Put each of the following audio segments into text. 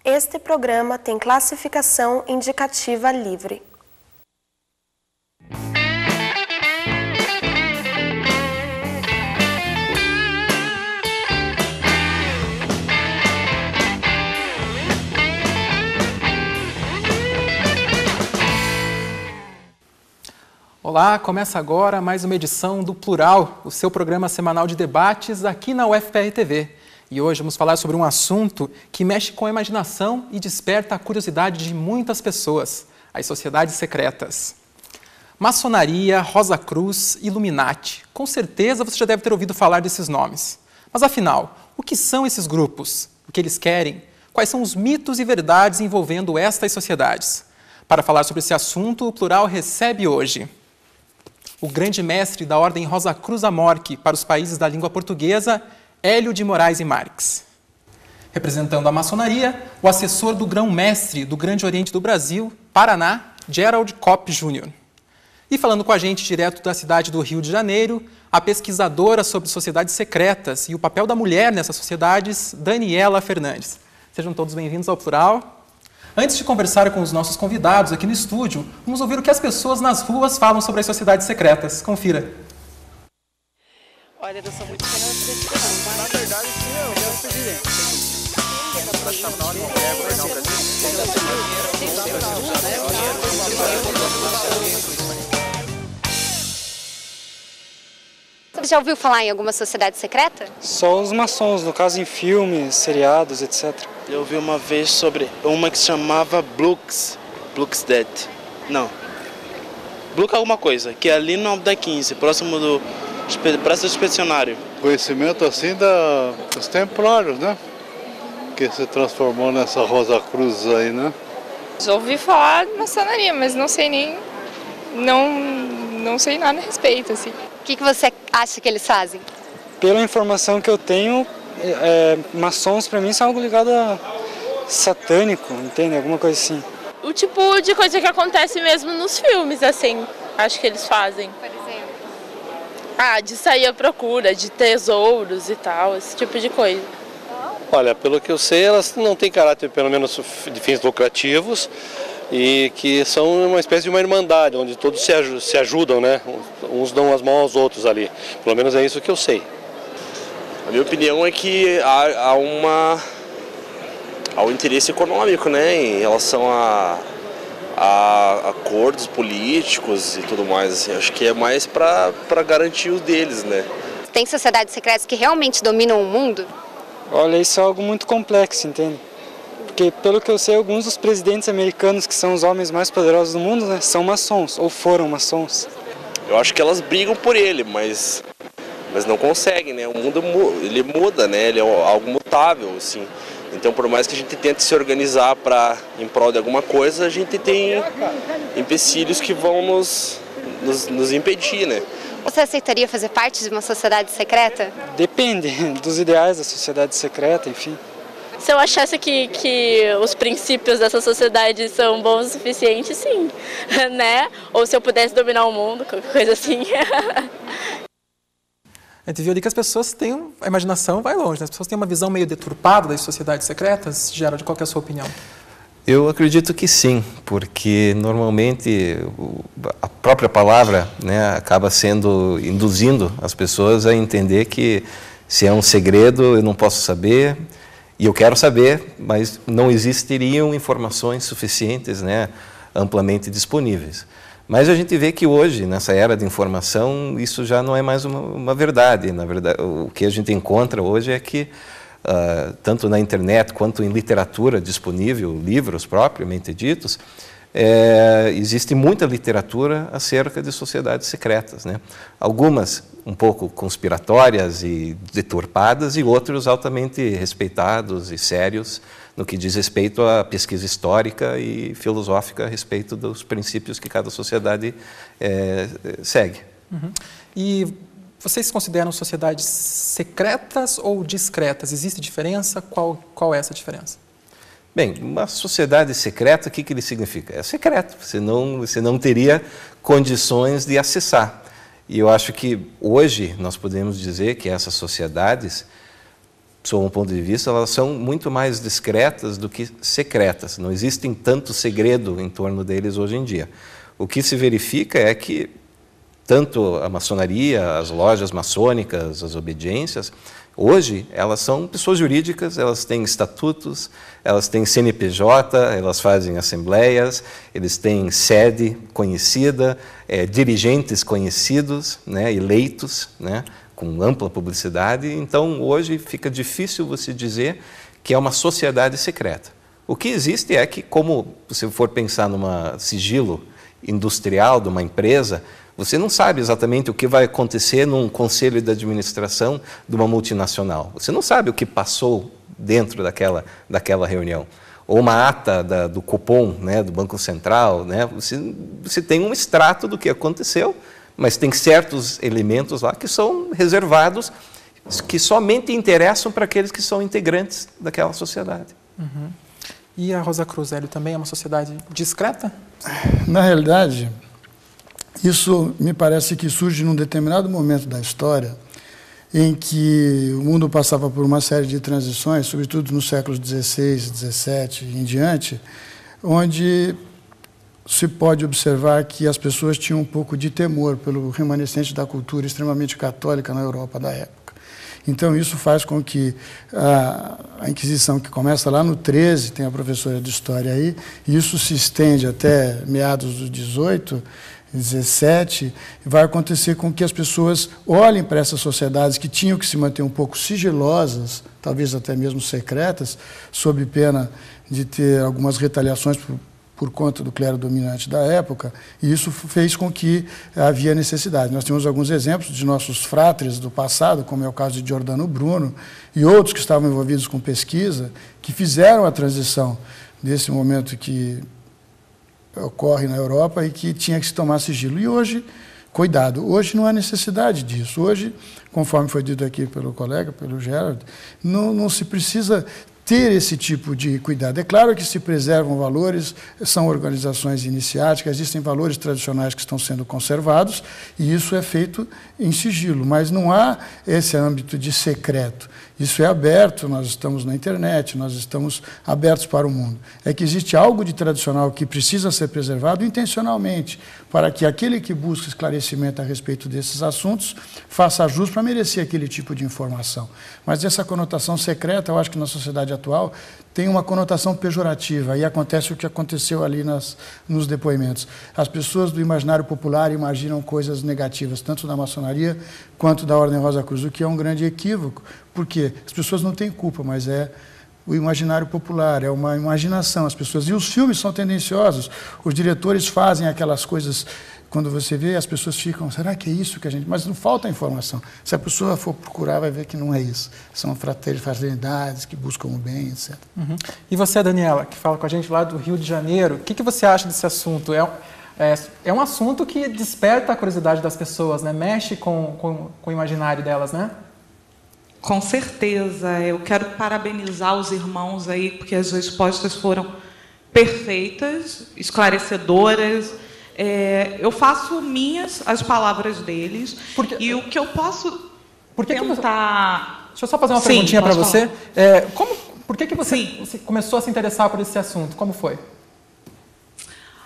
Este programa tem classificação indicativa livre. Olá, começa agora mais uma edição do Plural, o seu programa semanal de debates aqui na UFPR TV. E hoje vamos falar sobre um assunto que mexe com a imaginação e desperta a curiosidade de muitas pessoas, as sociedades secretas. Maçonaria, Rosa Cruz, Illuminati. Com certeza você já deve ter ouvido falar desses nomes. Mas afinal, o que são esses grupos? O que eles querem? Quais são os mitos e verdades envolvendo estas sociedades? Para falar sobre esse assunto, o Plural recebe hoje o grande mestre da Ordem Rosa Cruz Amorque para os países da língua portuguesa, Hélio de Moraes e Marques. Representando a maçonaria, o assessor do grão-mestre do Grande Oriente do Brasil, Paraná, Gerald Kopp Jr. E falando com a gente direto da cidade do Rio de Janeiro, a pesquisadora sobre sociedades secretas e o papel da mulher nessas sociedades, Daniela Fernandes. Sejam todos bem-vindos ao Plural. Antes de conversar com os nossos convidados aqui no estúdio, vamos ouvir o que as pessoas nas ruas falam sobre as sociedades secretas. Confira. Olha, eu sou muito fã desse programa. Na verdade, sim, eu quero ser presidente. Você já ouviu falar em alguma sociedade secreta? Só os maçons, no caso em filmes, seriados, etc. Eu vi uma vez sobre uma que se chamava Blux Dead. Não. Blux alguma coisa, que é ali no Alda 15, próximo do Praça do Expedicionário. Conhecimento assim dos templários, né? Que se transformou nessa Rosa Cruz aí, né? Já ouvi falar de maçonaria, mas não sei nem... Não sei nada a respeito, assim. O que você acha que eles fazem? Pela informação que eu tenho, maçons para mim são algo ligado a satânico, entende? Alguma coisa assim. O tipo de coisa que acontece mesmo nos filmes, assim, acho que eles fazem. Por exemplo? De sair à procura de tesouros e tal, esse tipo de coisa. Olha, pelo que eu sei, elas não têm caráter, pelo menos, de fins lucrativos e que são uma espécie de uma irmandade, onde todos se ajudam, né? Uns dão as mãos aos outros ali. Pelo menos é isso que eu sei. A minha opinião é que há um interesse econômico, né, em relação a acordos políticos e tudo mais. Assim. Acho que é mais para garantir os deles, né? Tem sociedades secretas que realmente dominam o mundo? Olha, isso é algo muito complexo, entende? Porque, pelo que eu sei, alguns dos presidentes americanos, que são os homens mais poderosos do mundo, né, são maçons, ou foram maçons. Eu acho que elas brigam por ele, mas não conseguem, né? O mundo ele muda, né? Ele é algo mutável, assim. Então, por mais que a gente tente se organizar em prol de alguma coisa, a gente tem empecilhos que vão nos impedir, né? Você aceitaria fazer parte de uma sociedade secreta? Depende dos ideais da sociedade secreta, enfim. Se eu achasse que os princípios dessa sociedade são bons o suficiente, sim, né? Ou se eu pudesse dominar o mundo, qualquer coisa assim. A gente viu ali que as pessoas têm, a imaginação vai longe, né? As pessoas têm uma visão meio deturpada das sociedades secretas. Gerald, qual que é a sua opinião? Eu acredito que sim, porque normalmente a própria palavra, né, acaba induzindo as pessoas a entender que se é um segredo eu não posso saber e eu quero saber, mas não existiriam informações suficientes, né, amplamente disponíveis. Mas a gente vê que hoje, nessa era de informação, isso já não é mais uma verdade. Na verdade, o que a gente encontra hoje é que, tanto na internet quanto em literatura disponível, livros propriamente ditos, existe muita literatura acerca de sociedades secretas, né? Algumas um pouco conspiratórias e deturpadas e outros altamente respeitados e sérios no que diz respeito à pesquisa histórica e filosófica a respeito dos princípios que cada sociedade segue. Uhum. E vocês se consideram sociedades secretas ou discretas? Existe diferença? Qual é essa diferença? Bem, uma sociedade secreta, o que ele significa? É secreto, você não teria condições de acessar. E eu acho que hoje nós podemos dizer que essas sociedades sob um ponto de vista, elas são muito mais discretas do que secretas. Não existem tanto segredo em torno deles hoje em dia. O que se verifica é que tanto a maçonaria, as lojas maçônicas, as obediências, hoje elas são pessoas jurídicas, elas têm estatutos, elas têm CNPJ, elas fazem assembleias, eles têm sede conhecida, dirigentes conhecidos, né, eleitos, né, com ampla publicidade. Então, hoje fica difícil você dizer que é uma sociedade secreta. O que existe é que, como você for pensar numa sigilo industrial de uma empresa, você não sabe exatamente o que vai acontecer num conselho de administração de uma multinacional. Você não sabe o que passou dentro daquela reunião. Ou uma ata do Copom, né, do Banco Central, né, você tem um extrato do que aconteceu, mas tem certos elementos lá que são reservados, que somente interessam para aqueles que são integrantes daquela sociedade. Uhum. E a Rosa Cruz, Hélio, também é uma sociedade discreta? Na realidade, isso me parece que surge num determinado momento da história em que o mundo passava por uma série de transições, sobretudo nos séculos XVI, XVII e em diante, onde se pode observar que as pessoas tinham um pouco de temor pelo remanescente da cultura extremamente católica na Europa da época. Então, isso faz com que a Inquisição, que começa lá no 13, tem a professora de História aí, e isso se estende até meados do 18, 17, vai acontecer com que as pessoas olhem para essas sociedades que tinham que se manter um pouco sigilosas, talvez até mesmo secretas, sob pena de ter algumas retaliações por conta do clero dominante da época, e isso fez com que havia necessidade. Nós temos alguns exemplos de nossos fratres do passado, como é o caso de Giordano Bruno, e outros que estavam envolvidos com pesquisa, que fizeram a transição desse momento que ocorre na Europa e que tinha que se tomar sigilo. E hoje, cuidado, hoje não há necessidade disso. Hoje, conforme foi dito aqui pelo colega, pelo Gerard, não se precisa ter esse tipo de cuidado. É claro que se preservam valores, são organizações iniciáticas, existem valores tradicionais que estão sendo conservados, e isso é feito em sigilo, mas não há esse âmbito de secreto. Isso é aberto, nós estamos na internet, nós estamos abertos para o mundo. É que existe algo de tradicional que precisa ser preservado intencionalmente, para que aquele que busca esclarecimento a respeito desses assuntos faça jus para merecer aquele tipo de informação. Mas essa conotação secreta, eu acho que na sociedade atual tem uma conotação pejorativa, e acontece o que aconteceu ali nos depoimentos. As pessoas do imaginário popular imaginam coisas negativas, tanto da maçonaria quanto da Ordem Rosa Cruz, o que é um grande equívoco, porque as pessoas não têm culpa, mas é o imaginário popular, é uma imaginação. As pessoas, e os filmes são tendenciosos, os diretores fazem aquelas coisas. Quando você vê, as pessoas ficam, será que é isso que a gente... Mas não falta informação. Se a pessoa for procurar, vai ver que não é isso. São fraternidades que buscam o bem, etc. Uhum. E você, Daniela, que fala com a gente lá do Rio de Janeiro, o que você acha desse assunto? É um assunto que desperta a curiosidade das pessoas, né? Mexe com o imaginário delas, né? Com certeza. Eu quero parabenizar os irmãos aí, porque as respostas foram perfeitas, esclarecedoras. Eu faço minhas as palavras deles, e o que eu posso tentar... Deixa eu só fazer uma perguntinha para você. Por que você começou a se interessar por esse assunto? Como foi?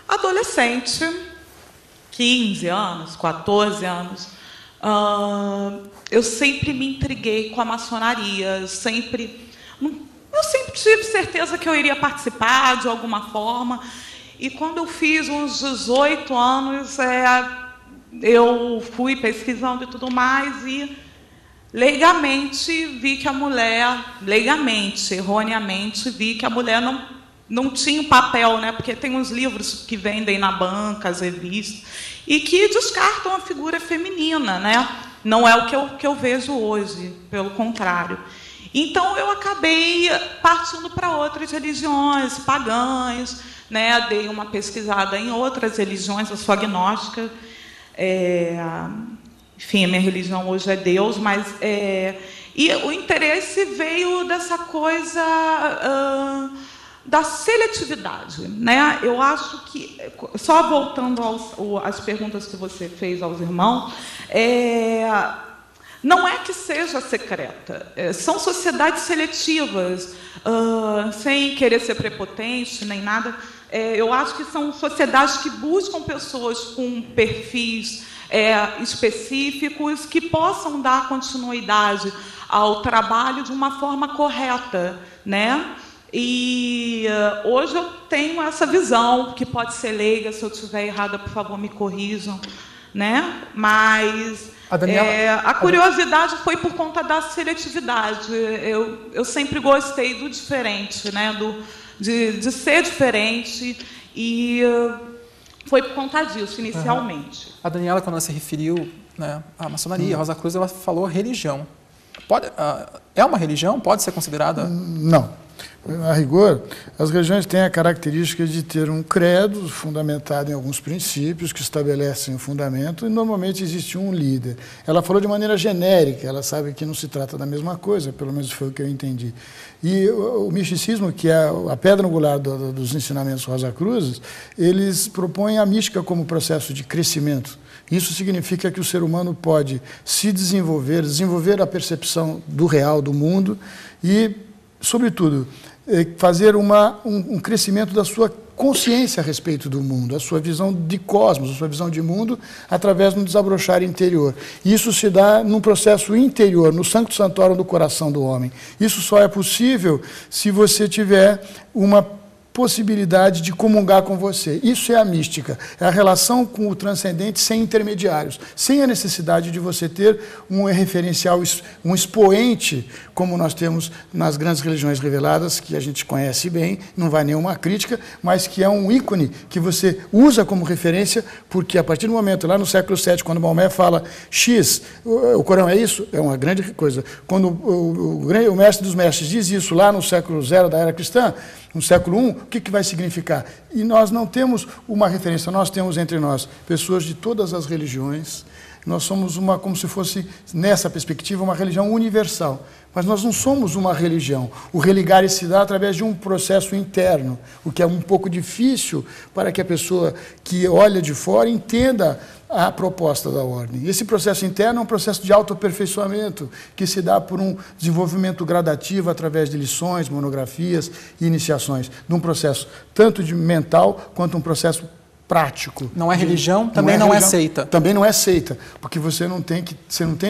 Adolescente, 15 anos, 14 anos, eu sempre me intriguei com a maçonaria, eu sempre tive certeza que eu iria participar de alguma forma. E quando eu fiz uns 18 anos, eu fui pesquisando e tudo mais, e leigamente vi que a mulher, erroneamente, vi que a mulher não tinha um papel, né? Porque tem uns livros que vendem na banca, as revistas, e que descartam a figura feminina, né? Não é o que eu vejo hoje, pelo contrário. Então, eu acabei partindo para outras religiões pagãs, né? Dei uma pesquisada em outras religiões, eu sou agnóstica. Enfim, a minha religião hoje é Deus, mas... E o interesse veio dessa coisa da seletividade, né? Eu acho que, só voltando às perguntas que você fez aos irmãos, Não é que seja secreta, são sociedades seletivas, sem querer ser prepotente nem nada. Eu acho que são sociedades que buscam pessoas com perfis específicos que possam dar continuidade ao trabalho de uma forma correta, né? E hoje eu tenho essa visão, que pode ser leiga, se eu estiver errada, por favor, me corrijam, né? Mas a curiosidade foi por conta da seletividade. Eu sempre gostei do diferente, né? De ser diferente, e foi por conta disso, inicialmente. A Daniela, quando ela se referiu, né, à maçonaria, a Rosa Cruz, ela falou religião. É uma religião? Pode ser considerada? Não. A rigor, as religiões têm a característica de ter um credo fundamentado em alguns princípios que estabelecem o fundamento, e normalmente existe um líder. Ela falou de maneira genérica, ela sabe que não se trata da mesma coisa, pelo menos foi o que eu entendi. E o misticismo, que é a pedra angular dos ensinamentos Rosa Cruzes, eles propõem a mística como processo de crescimento. Isso significa que o ser humano pode se desenvolver a percepção do real, do mundo, e, sobretudo, fazer um crescimento da sua consciência a respeito do mundo, a sua visão de cosmos, a sua visão de mundo, através de um desabrochar interior. Isso se dá num processo interior, no sancto sanctorum do coração do homem. Isso só é possível se você tiver uma possibilidade de comungar com você. Isso é a mística, é a relação com o transcendente sem intermediários, sem a necessidade de você ter um referencial, um expoente, como nós temos nas grandes religiões reveladas, que a gente conhece bem, não vai nenhuma crítica, mas que é um ícone que você usa como referência, porque a partir do momento, lá no século VII, quando Maomé fala X, o Corão é isso? É uma grande coisa. Quando o mestre dos mestres diz isso lá no século zero da era cristã, no século I, o que vai significar? E nós não temos uma referência, nós temos entre nós pessoas de todas as religiões, nós somos como se fosse, nessa perspectiva, uma religião universal. Mas nós não somos uma religião. O religar se dá através de um processo interno, o que é um pouco difícil para que a pessoa que olha de fora entenda a proposta da ordem. Esse processo interno é um processo de autoaperfeiçoamento, que se dá por um desenvolvimento gradativo através de lições, monografias e iniciações, de um processo tanto de mental quanto um processo prático. Não é religião, também não é seita. Também não é seita, porque você não tem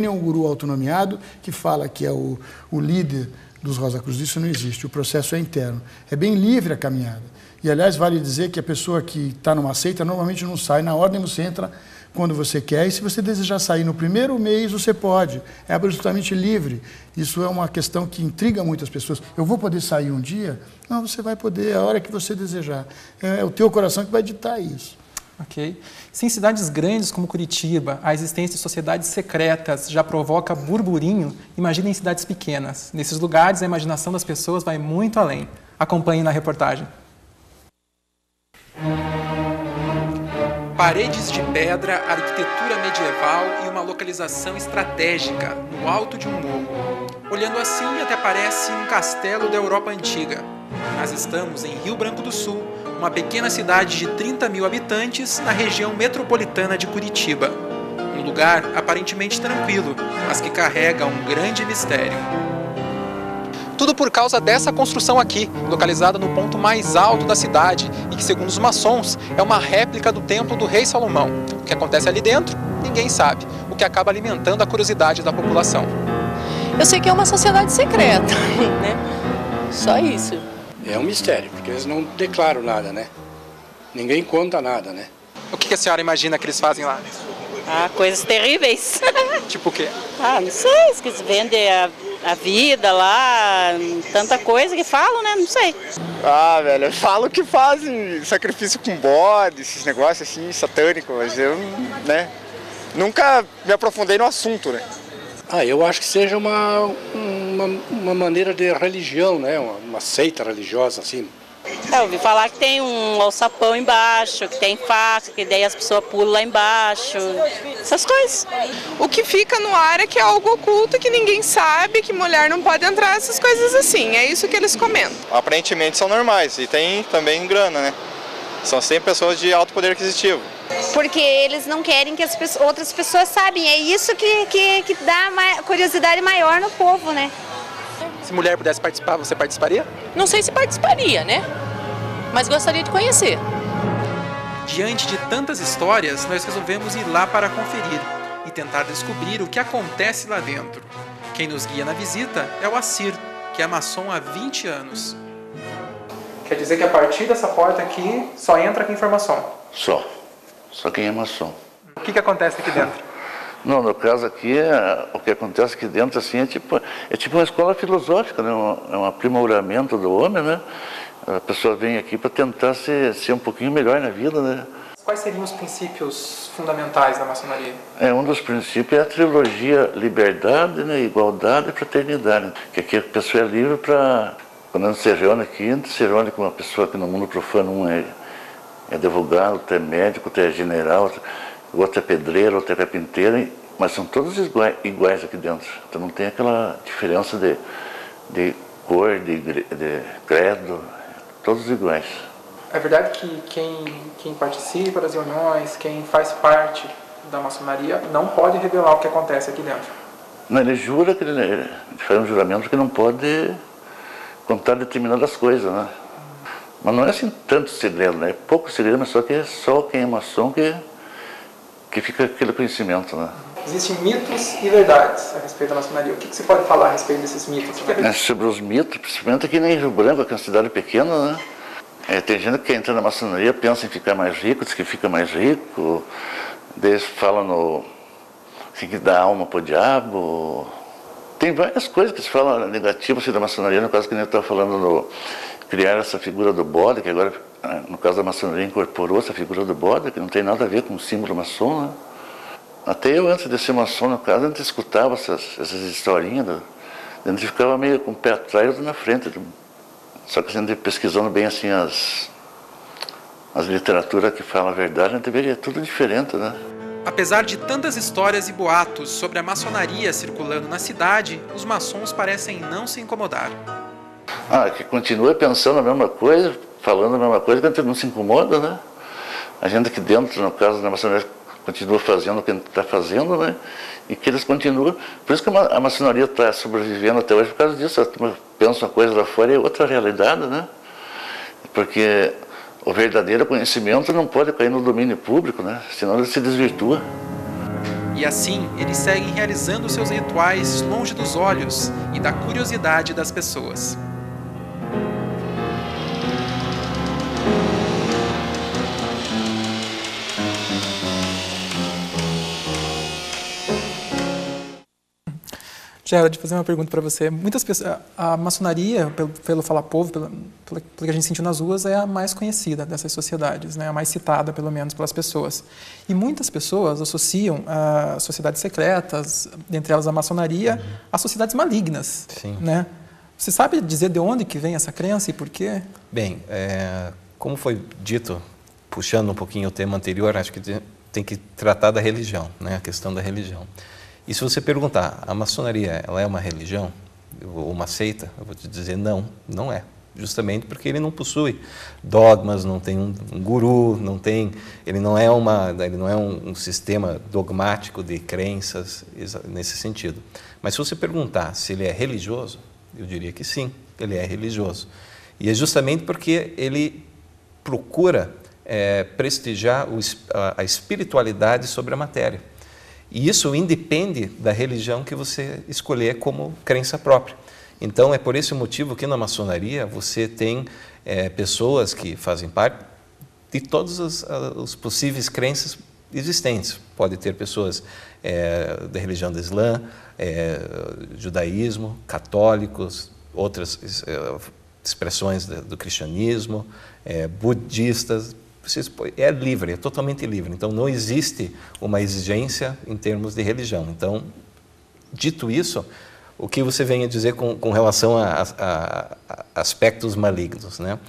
nenhum guru autonomiado que fala que é o líder dos Rosa Cruz. Isso não existe, o processo é interno. É bem livre a caminhada. E, aliás, vale dizer que a pessoa que está numa seita normalmente não sai. Na ordem você entra quando você quer, e se você desejar sair no primeiro mês, você pode. É absolutamente livre. Isso é uma questão que intriga muitas pessoas. Eu vou poder sair um dia? Não, você vai poder, a hora que você desejar. É o teu coração que vai ditar isso. Ok. Se em cidades grandes como Curitiba, a existência de sociedades secretas já provoca burburinho, imagine em cidades pequenas. Nesses lugares, a imaginação das pessoas vai muito além. Acompanhe na reportagem. Paredes de pedra, arquitetura medieval e uma localização estratégica, no alto de um morro. Olhando assim, até parece um castelo da Europa antiga. Nós estamos em Rio Branco do Sul, uma pequena cidade de 30 mil habitantes na região metropolitana de Curitiba. Um lugar aparentemente tranquilo, mas que carrega um grande mistério. Tudo por causa dessa construção aqui, localizada no ponto mais alto da cidade e que, segundo os maçons, é uma réplica do templo do rei Salomão. O que acontece ali dentro, ninguém sabe, o que acaba alimentando a curiosidade da população. Eu sei que é uma sociedade secreta, né? Só isso. É um mistério, porque eles não declaram nada, né? Ninguém conta nada, né? O que a senhora imagina que eles fazem lá? Coisas terríveis. Tipo o quê? Não sei, que se vende a vida lá, tanta coisa que falam, né? Não sei. Velho, eu falo que fazem sacrifício com bode, esses negócios assim, satânicos, mas eu, né, nunca me aprofundei no assunto, né? Eu acho que seja uma maneira de religião, né? Uma seita religiosa, assim. Eu ouvi falar que tem um alçapão embaixo, que tem faca, que daí as pessoas pulam lá embaixo, essas coisas. O que fica no ar é que é algo oculto, que ninguém sabe, que mulher não pode entrar, essas coisas assim, é isso que eles comentam. Aparentemente são normais e tem também grana, né? São sempre pessoas de alto poder aquisitivo. Porque eles não querem que outras pessoas saibam. É isso que dá curiosidade maior no povo, né? Se mulher pudesse participar, você participaria? Não sei se participaria, né? Mas gostaria de conhecer. Diante de tantas histórias, nós resolvemos ir lá para conferir e tentar descobrir o que acontece lá dentro. Quem nos guia na visita é o Assir, que é maçom há 20 anos. Quer dizer que a partir dessa porta aqui, só entra quem for maçom? Só quem é maçom. O que acontece aqui dentro? Não, no caso aqui, o que acontece aqui dentro assim, é tipo uma escola filosófica, né? É um aprimoramento do homem, né? A pessoa vem aqui para tentar ser um pouquinho melhor na vida, né? Quais seriam os princípios fundamentais da maçonaria? Um dos princípios é a trilogia liberdade, né? Igualdade e fraternidade. Que aqui a pessoa é livre para, quando a gente se reúne aqui, a gente se reúne com uma pessoa que no mundo profano um é advogado, outro é médico, outro é general, outro é pedreiro, outro é carpinteiro, mas são todos iguais aqui dentro. Então não tem aquela diferença de cor, de credo, todos iguais. É verdade que quem participa das reuniões, quem faz parte da maçonaria, não pode revelar o que acontece aqui dentro? Não, ele jura que ele faz um juramento que não pode contar determinadas coisas, né? Mas não é assim tanto segredo, né? É pouco segredo, mas só que é só quem é maçom que fica aquele conhecimento, né? Existem mitos e verdades a respeito da maçonaria. O que você pode falar a respeito desses mitos? Sobre os mitos, principalmente aqui em Rio Branco, que é uma cidade pequena, né? Tem gente que entra na maçonaria, pensa em ficar mais rico, diz que fica mais rico, eles falam que dá alma pro diabo. Tem várias coisas que se falam negativas assim, da maçonaria, no caso que a gente estava falando criar essa figura do bode, que agora, no caso da maçonaria, incorporou essa figura do bode, que não tem nada a ver com o símbolo maçom, né? Até eu, antes de ser maçom, no caso, a gente escutava essas historinhas, a gente ficava meio com o pé atrás e outro na frente. Só que a gente pesquisando bem assim as literaturas que falam a verdade, a gente vê que é tudo diferente, né? Apesar de tantas histórias e boatos sobre a maçonaria circulando na cidade, os maçons parecem não se incomodar. Que continua pensando a mesma coisa, falando a mesma coisa, que a gente não se incomoda, né? A gente aqui dentro, no caso da maçonaria, continua fazendo o que a gente está fazendo, né? E que eles continuam. Por isso que a maçonaria está sobrevivendo até hoje, por causa disso. Pensa uma coisa lá fora e é outra realidade, né? Porque o verdadeiro conhecimento não pode cair no domínio público, né? Senão ele se desvirtua. E assim, eles seguem realizando seus rituais longe dos olhos e da curiosidade das pessoas. Gerald, fazer uma pergunta para você. Muitas pessoas, a maçonaria, pelo falar povo, pelo que a gente sentiu nas ruas, é a mais conhecida dessas sociedades, né? A mais citada, pelo menos, pelas pessoas. E muitas pessoas associam a sociedades secretas, dentre elas a maçonaria, a sociedades malignas. Sim. Né? Você sabe dizer de onde que vem essa crença e por quê? Bem, como foi dito, puxando um pouquinho o tema anterior, acho que tem que tratar da religião, né? A questão da religião. E se você perguntar, a maçonaria, ela é uma religião ou uma seita? Eu vou te dizer, não é. Justamente porque ele não possui dogmas, não tem um guru, ele não é um sistema dogmático de crenças nesse sentido. Mas se você perguntar se ele é religioso, eu diria que sim, ele é religioso. E é justamente porque ele procura prestigiar a espiritualidade sobre a matéria. E isso independe da religião que você escolher como crença própria. Então, é por esse motivo que na maçonaria você tem pessoas que fazem parte de todas as possíveis crenças existentes. Pode ter pessoas da religião do Islã, judaísmo, católicos, outras expressões do cristianismo, budistas. É livre, é totalmente livre. Então, não existe uma exigência em termos de religião. Então, dito isso, o que você vem a dizer com relação a aspectos malignos, né?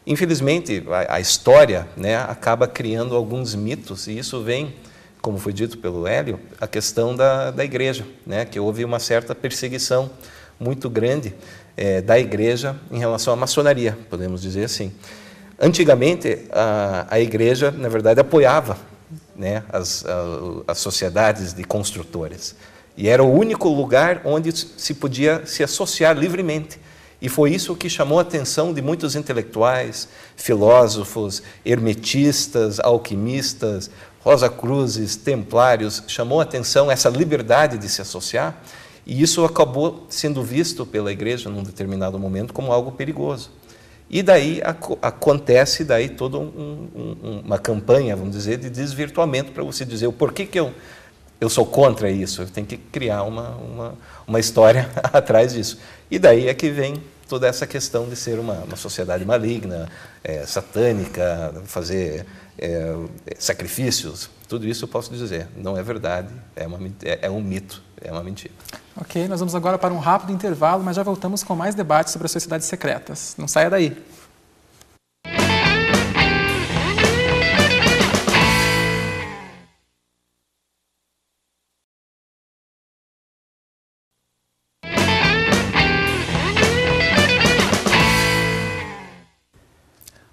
Infelizmente, a história, né, acaba criando alguns mitos, e isso vem, como foi dito pelo Hélio, a questão da igreja, né, que houve uma certa perseguição muito grande da igreja em relação à maçonaria, podemos dizer assim. Antigamente, a igreja, na verdade, apoiava né, as sociedades de construtores. E era o único lugar onde se podia se associar livremente. E foi isso que chamou a atenção de muitos intelectuais, filósofos, hermetistas, alquimistas, Rosacruzes, templários. Chamou a atenção essa liberdade de se associar, e isso acabou sendo visto pela Igreja num determinado momento como algo perigoso. E daí acontece toda uma campanha, vamos dizer, de desvirtuamento para você dizer o porquê que eu sou contra isso. Eu tenho que criar uma história atrás disso. E daí é que vem toda essa questão de ser uma sociedade maligna, satânica, fazer sacrifícios. Tudo isso eu posso dizer, não é verdade, é um mito, é uma mentira. Ok, nós vamos agora para um rápido intervalo, mas já voltamos com mais debates sobre as sociedades secretas. Não saia daí.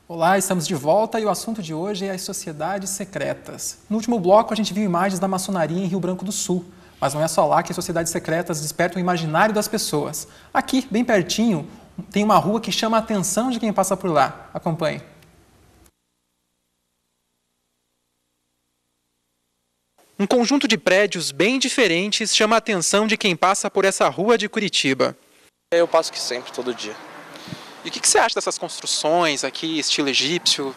Olá, estamos de volta e o assunto de hoje é as sociedades secretas. No último bloco, a gente viu imagens da maçonaria em Rio Branco do Sul, mas não é só lá que as sociedades secretas despertam o imaginário das pessoas. Aqui, bem pertinho, tem uma rua que chama a atenção de quem passa por lá. Acompanhe. Um conjunto de prédios bem diferentes chama a atenção de quem passa por essa rua de Curitiba. Eu passo aqui sempre, todo dia. E o que você acha dessas construções aqui, estilo egípcio?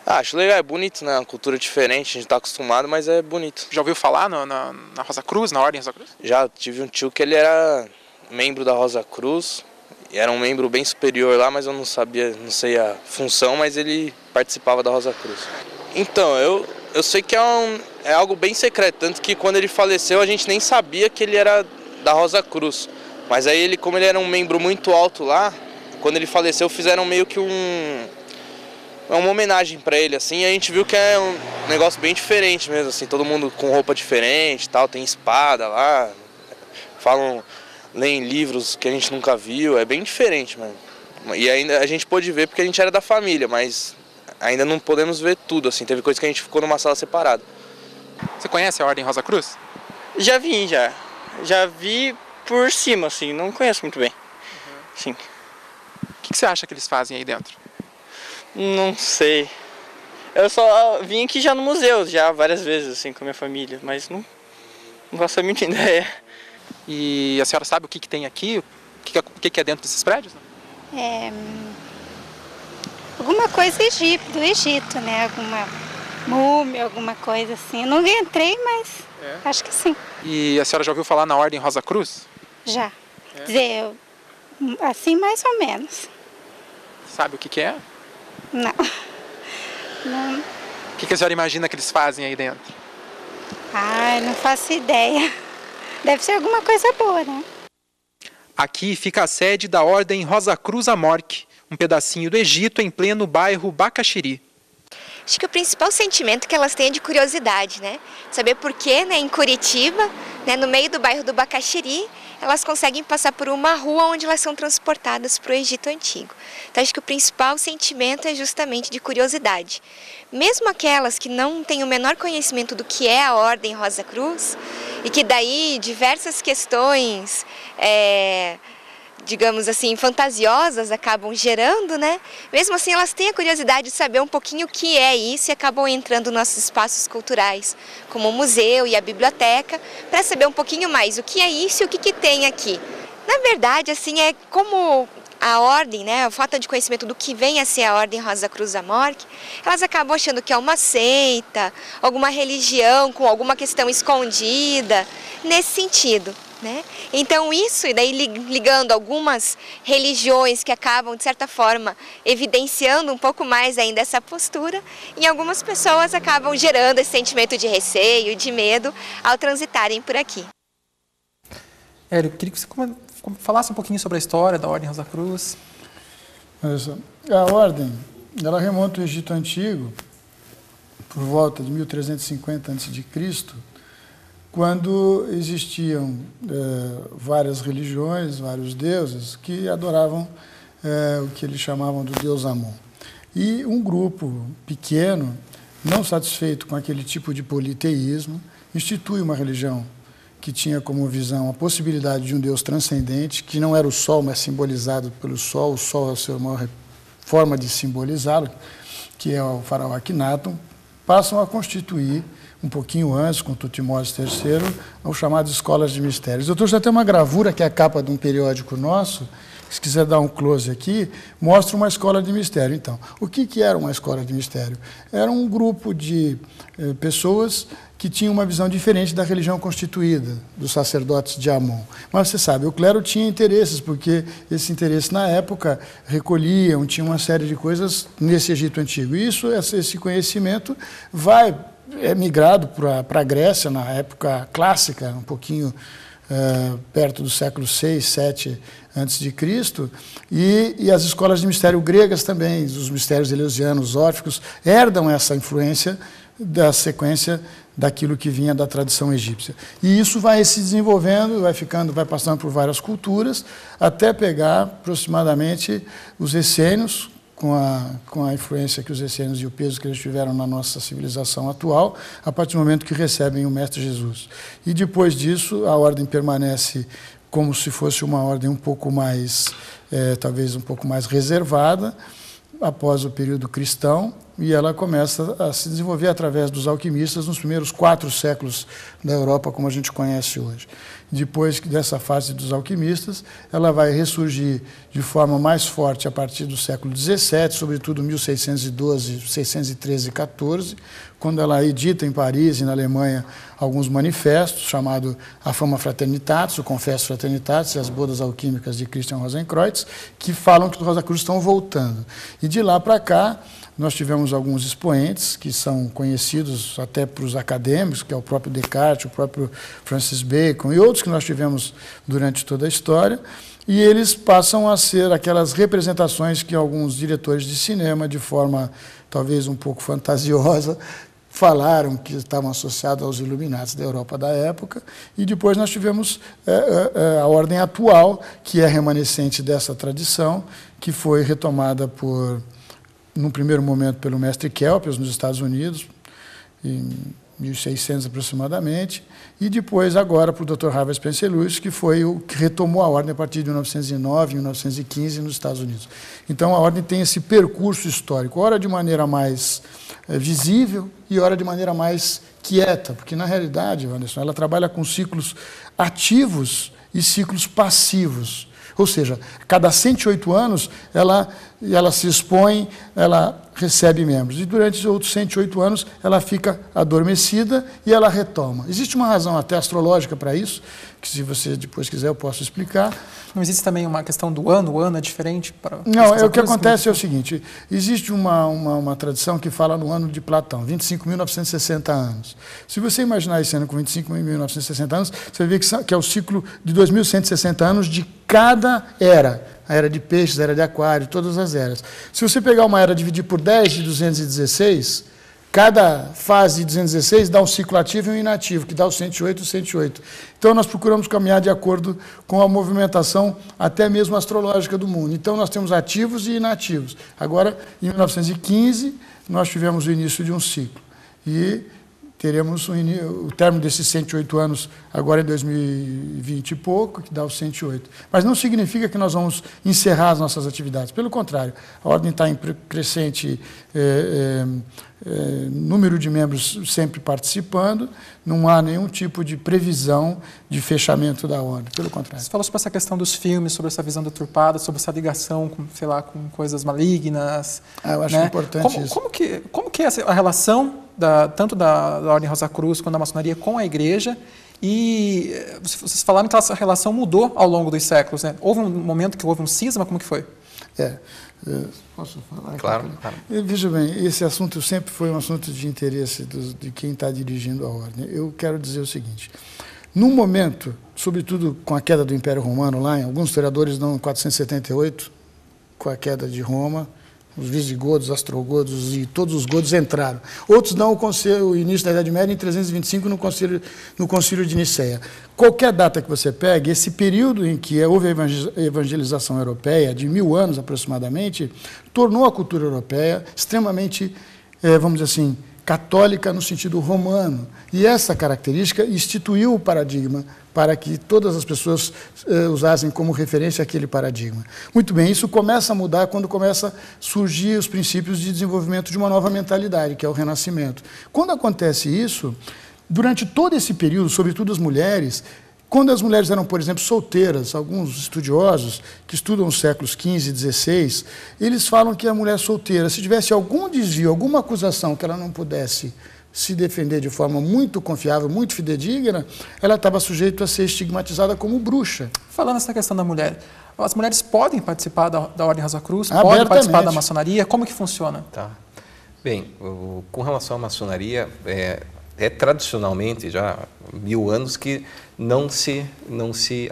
Acho legal, é bonito, né? Uma cultura diferente, a gente está acostumado, mas é bonito. Já ouviu falar na Rosa Cruz, na Ordem Rosa Cruz? Já, tive um tio que ele era membro da Rosa Cruz, e era um membro bem superior lá, mas eu não sei a função, mas ele participava da Rosa Cruz. Então, eu sei que é algo bem secreto, tanto que quando ele faleceu a gente nem sabia que ele era da Rosa Cruz. Mas aí como ele era um membro muito alto lá, quando ele faleceu, fizeram meio que uma homenagem para ele, assim, e a gente viu que é um negócio bem diferente mesmo, assim, todo mundo com roupa diferente, tal, tem espada lá, leem livros que a gente nunca viu, é bem diferente mesmo. E ainda a gente pôde ver porque a gente era da família, mas ainda não podemos ver tudo, assim, teve coisa que a gente ficou numa sala separada. Você conhece a Ordem Rosa Cruz? Já vi por cima, assim, não conheço muito bem. Sim. O que você acha que eles fazem aí dentro? Não sei. Eu só vim aqui já no museu, já várias vezes, assim, com a minha família, mas não faço muita ideia. E a senhora sabe o que tem aqui? O que é dentro desses prédios? Alguma coisa do Egito, né? Alguma múmia, alguma coisa assim. Eu não entrei, mas acho que sim. E a senhora já ouviu falar na Ordem Rosa Cruz? Já. Quer dizer, assim mais ou menos. Sabe o que é? Não. O que a senhora imagina que eles fazem aí dentro? Ai, não faço ideia. Deve ser alguma coisa boa, né? Aqui fica a sede da Ordem Rosa Cruz Amorque, um pedacinho do Egito em pleno bairro Bacaxiri. Acho que o principal sentimento que elas têm é de curiosidade, né? Saber por que, né, em Curitiba, né, no meio do bairro do Bacaxiri, elas conseguem passar por uma rua onde elas são transportadas para o Egito Antigo. Então, acho que o principal sentimento é justamente de curiosidade. Mesmo aquelas que não têm o menor conhecimento do que é a Ordem Rosa Cruz, e que daí diversas questões, digamos assim, fantasiosas acabam gerando, né? Mesmo assim, elas têm a curiosidade de saber um pouquinho o que é isso e acabam entrando nos nossos espaços culturais, como o museu e a biblioteca, para saber um pouquinho mais o que é isso e o que tem aqui. Na verdade, assim, é como a ordem, né, a falta de conhecimento do que vem a ser a Ordem Rosa Cruz Amorque, elas acabam achando que é uma seita, alguma religião com alguma questão escondida, nesse sentido. Né? Então isso, e daí ligando algumas religiões que acabam, de certa forma, evidenciando um pouco mais ainda essa postura, em algumas pessoas acabam gerando esse sentimento de receio, de medo, ao transitarem por aqui. Eu queria que você falasse um pouquinho sobre a história da Ordem Rosa Cruz. A Ordem, ela remonta ao Egito Antigo, por volta de 1350 a.C., quando existiam várias religiões, vários deuses que adoravam o que eles chamavam do deus Amon. E um grupo pequeno não satisfeito com aquele tipo de politeísmo, institui uma religião que tinha como visão a possibilidade de um Deus transcendente, que não era o Sol, mas simbolizado pelo Sol. O Sol é a sua maior forma de simbolizá-lo, que é o faraó Akhenaton. Passam a constituir, um pouquinho antes, com Tutmose III, os chamados escolas de mistérios. Eu trouxe até uma gravura, que é a capa de um periódico nosso, se quiser dar um close aqui, mostra uma escola de mistério. Então, o que era uma escola de mistério? Era um grupo de pessoas que tinham uma visão diferente da religião constituída, dos sacerdotes de Amon. Mas você sabe, o clero tinha interesses, porque esse interesse na época recolhiam, tinha uma série de coisas nesse Egito Antigo. E esse conhecimento é migrado para a Grécia, na época clássica, um pouquinho perto do século 6, 7 a.C., e as escolas de mistério gregas também, os mistérios eleusianos, órficos, herdam essa influência da sequência daquilo que vinha da tradição egípcia. E isso vai se desenvolvendo, vai passando por várias culturas, até pegar aproximadamente os essênios, com a influência que os essênios e o peso que eles tiveram na nossa civilização atual, a partir do momento que recebem o Mestre Jesus. E depois disso, a ordem permanece como se fosse uma ordem um pouco mais, talvez um pouco mais reservada, após o período cristão, e ela começa a se desenvolver através dos alquimistas nos primeiros 4 séculos da Europa, como a gente conhece hoje. Depois dessa fase dos alquimistas, ela vai ressurgir de forma mais forte a partir do século XVII, sobretudo 1612, 613 e 14, quando ela edita em Paris e na Alemanha alguns manifestos, chamado A Fama Fraternitatis, o Confessio Fraternitatis e as Bodas Alquímicas de Christian Rosenkreuz, que falam que os Rosacruz estão voltando. E de lá para cá, nós tivemos alguns expoentes que são conhecidos até para os acadêmicos, que é o próprio Descartes, o próprio Francis Bacon e outros que nós tivemos durante toda a história, e eles passam a ser aquelas representações que alguns diretores de cinema, de forma talvez um pouco fantasiosa, falaram que estavam associados aos Illuminatis da Europa da época, e depois nós tivemos a ordem atual, que é remanescente dessa tradição, que foi retomada num primeiro momento pelo mestre Kelpius, nos Estados Unidos, em 1600 aproximadamente, e depois agora para o Dr. Harvey Spencer Lewis, que foi o que retomou a ordem a partir de 1909, 1915 nos Estados Unidos. Então a ordem tem esse percurso histórico, ora de maneira mais visível e ora de maneira mais quieta, porque na realidade, Anderson, ela trabalha com ciclos ativos e ciclos passivos. Ou seja, cada 108 anos ela se expõe, ela recebe membros. E durante os outros 108 anos ela fica adormecida e ela retoma. Existe uma razão até astrológica para isso, que se você depois quiser eu posso explicar. Não existe também uma questão do ano? O ano é diferente? Não, o que acontece é o seguinte, existe uma tradição que fala no ano de Platão, 25.960 anos. Se você imaginar esse ano com 25.960 anos, você vê que é o ciclo de 2.160 anos de cada era. A era de peixes, a era de aquário, todas as eras. Se você pegar uma era e dividir por 10 de 216, cada fase de 216 dá um ciclo ativo e um inativo, que dá o 108 e o 108. Então, nós procuramos caminhar de acordo com a movimentação até mesmo astrológica do mundo. Então, nós temos ativos e inativos. Agora, em 1915, nós tivemos o início de um ciclo. E teremos o término desses 108 anos agora em 2020 e pouco, que dá os 108. Mas não significa que nós vamos encerrar as nossas atividades. Pelo contrário, a ordem está em crescente número de membros sempre participando, não há nenhum tipo de previsão de fechamento da ordem, pelo contrário. Você falou sobre essa questão dos filmes, sobre essa visão deturpada, sobre essa ligação com, sei lá, com coisas malignas. Eu acho importante isso. Como que é a relação tanto da Ordem Rosacruz quanto da maçonaria com a igreja? E vocês falaram que essa relação mudou ao longo dos séculos, né? Houve um momento que houve um cisma, como que foi? Posso falar? Claro. Veja bem, esse assunto sempre foi um assunto de interesse de quem está dirigindo a ordem. Eu quero dizer o seguinte, num momento, sobretudo com a queda do Império Romano lá, alguns historiadores dão 478, com a queda de Roma, os visigodos, ostrogodos e todos os godos entraram. Outros dão o início da Idade Média em 325 no Concílio de Nicéia. Qualquer data que você pegue, esse período em que houve a evangelização europeia, de 1000 anos aproximadamente, tornou a cultura europeia extremamente, vamos dizer assim, católica no sentido romano. E essa característica instituiu o paradigma para que todas as pessoas usassem como referência aquele paradigma. Muito bem, isso começa a mudar quando começa a surgir os princípios de desenvolvimento de uma nova mentalidade, que é o Renascimento. Quando acontece isso, durante todo esse período, sobretudo as mulheres, quando as mulheres eram, por exemplo, solteiras, alguns estudiosos que estudam os séculos XV e XVI, eles falam que a mulher solteira, se tivesse algum desvio, alguma acusação que ela não pudesse se defender de forma muito confiável, muito fidedigna, ela estava sujeita a ser estigmatizada como bruxa. Falando nessa questão da mulher, as mulheres podem participar da Ordem Rosa Cruz, podem participar da maçonaria, como que funciona? Tá. Bem, com relação à maçonaria, tradicionalmente, já há 1000 anos, que não se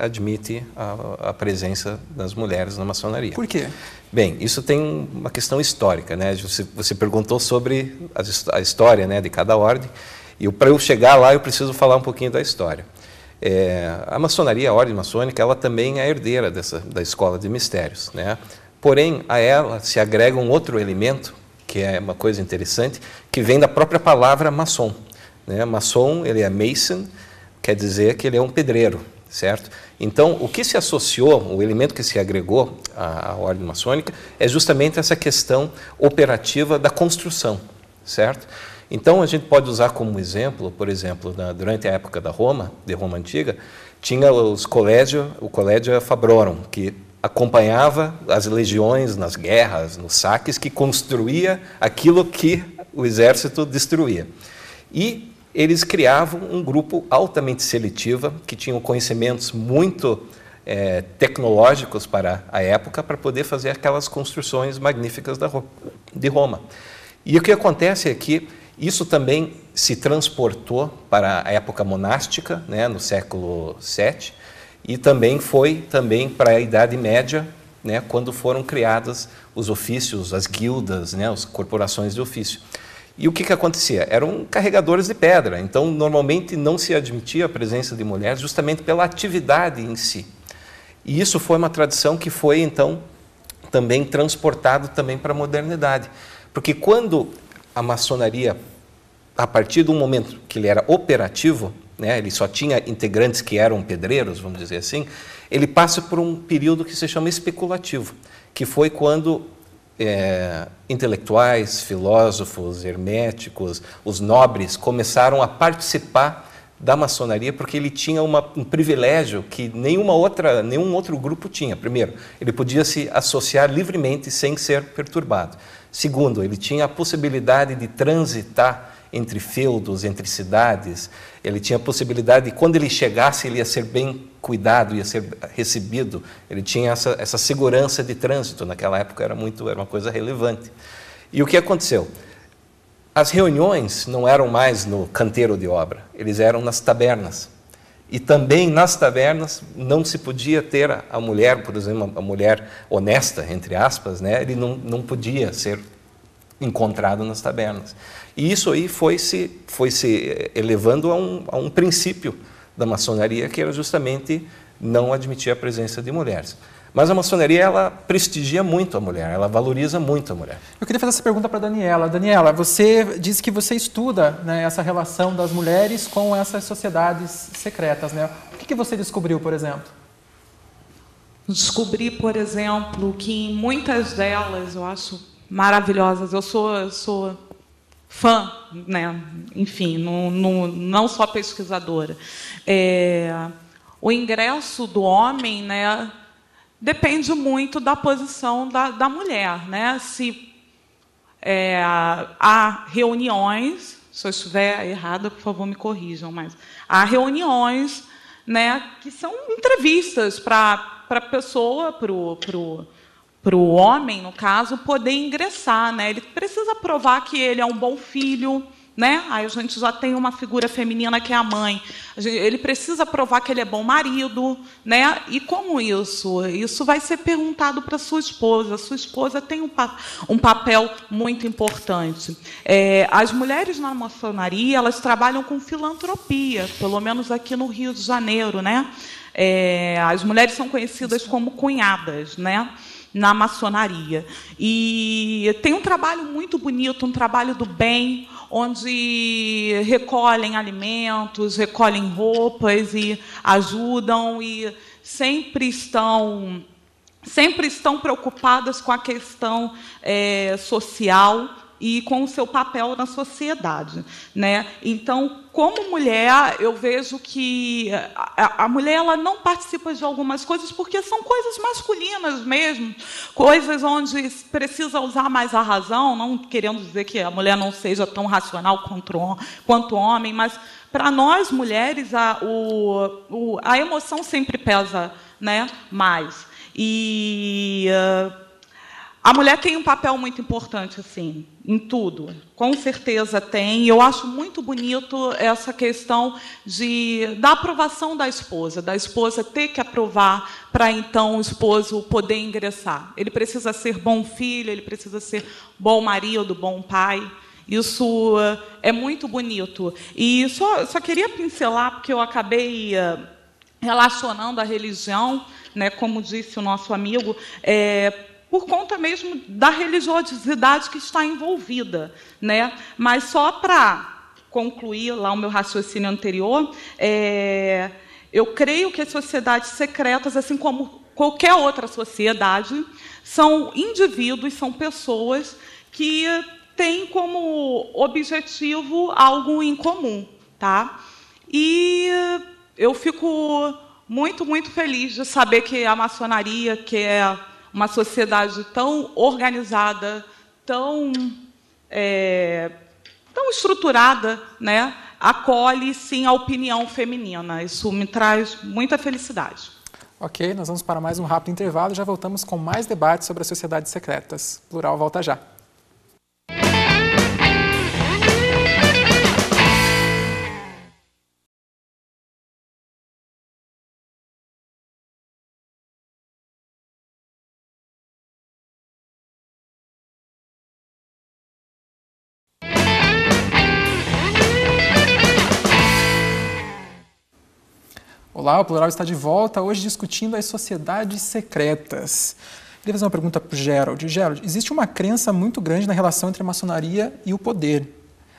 admite a presença das mulheres na maçonaria. Por quê? Bem, isso tem uma questão histórica, né? Você perguntou sobre a história, né, de cada ordem, e para eu chegar lá eu preciso falar um pouquinho da história. A maçonaria, a ordem maçônica, ela também é herdeira da escola de mistérios, né? Porém, a ela se agrega um outro elemento, que é uma coisa interessante, que vem da própria palavra maçom, né? Maçom, ele é mason, quer dizer que ele é um pedreiro, certo? Então, o que se associou, o elemento que se agregou à ordem maçônica é justamente essa questão operativa da construção, certo? Então, a gente pode usar como exemplo, por exemplo, durante a época de Roma Antiga, tinha o Collegio Fabrorum, que acompanhava as legiões nas guerras, nos saques, que construía aquilo que o exército destruía. E eles criavam um grupo altamente seletivo, que tinham conhecimentos muito tecnológicos para a época, para poder fazer aquelas construções magníficas de Roma. E o que acontece é que isso também se transportou para a época monástica, né, no século VII, e também foi para a Idade Média, né, quando foram criados os ofícios, as guildas, né, as corporações de ofício. E o que acontecia? Eram carregadores de pedra, então normalmente não se admitia a presença de mulheres justamente pela atividade em si. E isso foi uma tradição que foi então também transportado também para a modernidade. Porque quando a maçonaria, a partir do momento que ele era operativo, né, ele só tinha integrantes que eram pedreiros, vamos dizer assim, ele passa por um período que se chama especulativo, que foi quando intelectuais, filósofos, herméticos, os nobres começaram a participar da maçonaria porque ele tinha um privilégio que nenhum outro grupo tinha. Primeiro, ele podia se associar livremente sem ser perturbado. Segundo, ele tinha a possibilidade de transitar entre feudos, entre cidades. Ele tinha a possibilidade de, quando ele chegasse, ele ia ser bem cuidado, ia ser recebido. Ele tinha essa segurança de trânsito. Naquela época era uma coisa relevante. E o que aconteceu? As reuniões não eram mais no canteiro de obra, eles eram nas tabernas. E também nas tabernas não se podia ter a mulher, por exemplo, a mulher honesta, entre aspas, né? Ele não podia ser encontrado nas tabernas. E isso aí foi se elevando a um princípio da maçonaria, que era justamente não admitir a presença de mulheres. Mas a maçonaria, ela prestigia muito a mulher, ela valoriza muito a mulher. Eu queria fazer essa pergunta para a Daniela. Daniela, você disse que você estuda, né, essa relação das mulheres com essas sociedades secretas, né? O que você descobriu, por exemplo? Descobri, por exemplo, que em muitas delas, eu acho maravilhosas, eu sou fã, né? Enfim, não só pesquisadora. O ingresso do homem, né, depende muito da posição da mulher, né? Se há reuniões, se eu estiver errada, por favor, me corrijam, mas há reuniões, né, que são entrevistas para a pessoa, para o homem, no caso, poder ingressar, né? Ele precisa provar que ele é um bom filho, né? Aí a gente já tem uma figura feminina que é a mãe. Ele precisa provar que ele é bom marido, né? E como isso? Isso vai ser perguntado para sua esposa. Sua esposa tem um papel muito importante. As mulheres na maçonaria, elas trabalham com filantropia, pelo menos aqui no Rio de Janeiro, né? As mulheres são conhecidas como cunhadas, né? na maçonaria. E tem um trabalho muito bonito, um trabalho do bem, onde recolhem alimentos, recolhem roupas e ajudam, e sempre estão preocupadas com a questão social e com o seu papel na sociedade, né? Então, como mulher, eu vejo que a mulher ela não participa de algumas coisas porque são coisas masculinas mesmo, coisas onde precisa usar mais a razão, não querendo dizer que a mulher não seja tão racional quanto o homem, mas para nós mulheres a emoção sempre pesa, né, mais. E a mulher tem um papel muito importante, assim, em tudo. Com certeza tem. E eu acho muito bonito essa questão da aprovação da esposa ter que aprovar para, então, o esposo poder ingressar. Ele precisa ser bom filho, ele precisa ser bom marido, bom pai. Isso é muito bonito. E só queria pincelar, porque eu acabei relacionando a religião, né, como disse o nosso amigo, por conta mesmo da religiosidade que está envolvida, né? Mas só para concluir lá o meu raciocínio anterior, eu creio que as sociedades secretas, assim como qualquer outra sociedade, são indivíduos, são pessoas que têm como objetivo algo em comum, tá? E eu fico muito, muito feliz de saber que a maçonaria, que é uma sociedade tão organizada, tão estruturada, né, acolhe, sim, a opinião feminina. Isso me traz muita felicidade. Ok, nós vamos para mais um rápido intervalo e já voltamos com mais debates sobre as sociedades secretas. Plural volta já. Olá, o Plural está de volta, hoje discutindo as sociedades secretas. Queria fazer uma pergunta para o Gerald. Gerald, existe uma crença muito grande na relação entre a maçonaria e o poder.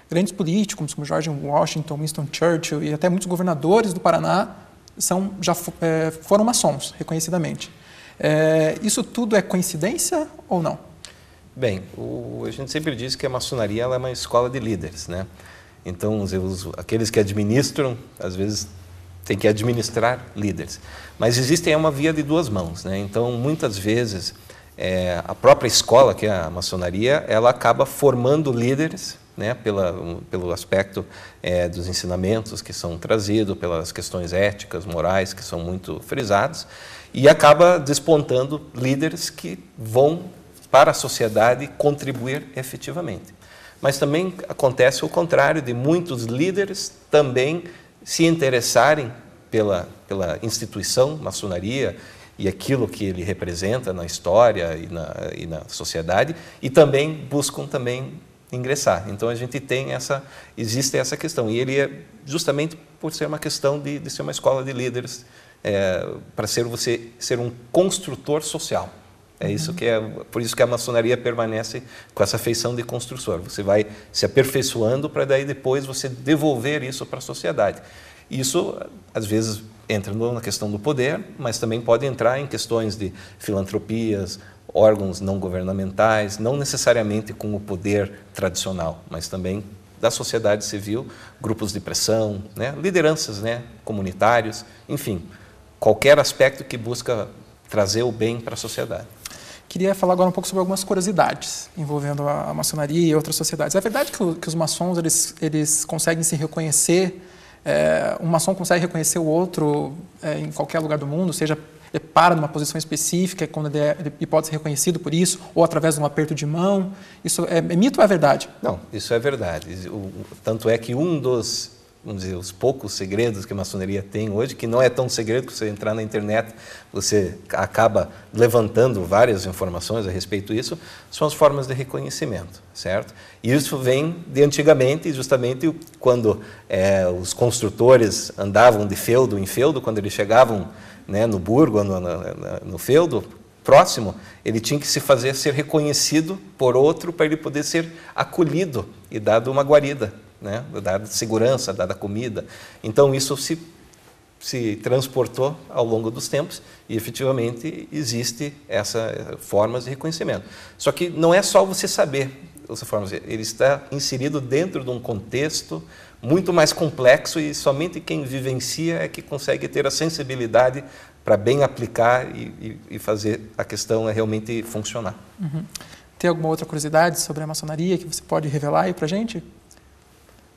Grandes políticos, como George Washington, Winston Churchill e até muitos governadores do Paraná já foram maçons, reconhecidamente. Isso tudo é coincidência ou não? Bem, a gente sempre diz que a maçonaria ela é uma escola de líderes, né? Então, aqueles que administram, às vezes, tem que administrar líderes. Mas existe uma via de duas mãos, né? Então, muitas vezes, a própria escola, que é a maçonaria, ela acaba formando líderes, né? Pelo aspecto dos ensinamentos que são trazidos, pelas questões éticas, morais, que são muito frisados, e acaba despontando líderes que vão, para a sociedade, contribuir efetivamente. Mas também acontece o contrário, de muitos líderes também se interessarem pela instituição maçonaria e aquilo que ele representa na história e na sociedade, e também buscam ingressar. Então a gente existe essa questão, e ele é justamente por ser uma questão de ser uma escola de líderes, para você ser um construtor social. Por isso que a maçonaria permanece com essa feição de construtor. Você vai se aperfeiçoando para daí depois você devolver isso para a sociedade. Isso, às vezes, entra na questão do poder, mas também pode entrar em questões de filantropias, órgãos não governamentais, não necessariamente com o poder tradicional, mas também da sociedade civil, grupos de pressão, né, lideranças, né, comunitários, enfim, qualquer aspecto que busca trazer o bem para a sociedade. Queria falar agora um pouco sobre algumas curiosidades envolvendo a maçonaria e outras sociedades. É verdade que os maçons eles conseguem se reconhecer, um maçom consegue reconhecer o outro em qualquer lugar do mundo, seja ele para numa posição específica, quando ele pode ser reconhecido por isso, ou através de um aperto de mão. Isso é mito ou é verdade? Não, isso é verdade. Tanto é que um dos, vamos dizer, os poucos segredos que a maçonaria tem hoje, que não é tão segredo que você entrar na internet, você acaba levantando várias informações a respeito disso, são as formas de reconhecimento, certo? E isso vem de antigamente, justamente quando os construtores andavam de feudo em feudo, quando eles chegavam, né, no burgo, no feudo, próximo, ele tinha que se fazer ser reconhecido por outro para ele poder ser acolhido e dado uma guarida, né? Dada segurança, dada comida. Então isso se transportou ao longo dos tempos e efetivamente existe essas formas de reconhecimento. Só que não é só você saber essa forma, ele está inserido dentro de um contexto muito mais complexo e somente quem vivencia é que consegue ter a sensibilidade para bem aplicar e fazer a questão realmente funcionar. Uhum. Tem alguma outra curiosidade sobre a maçonaria que você pode revelar aí para a gente?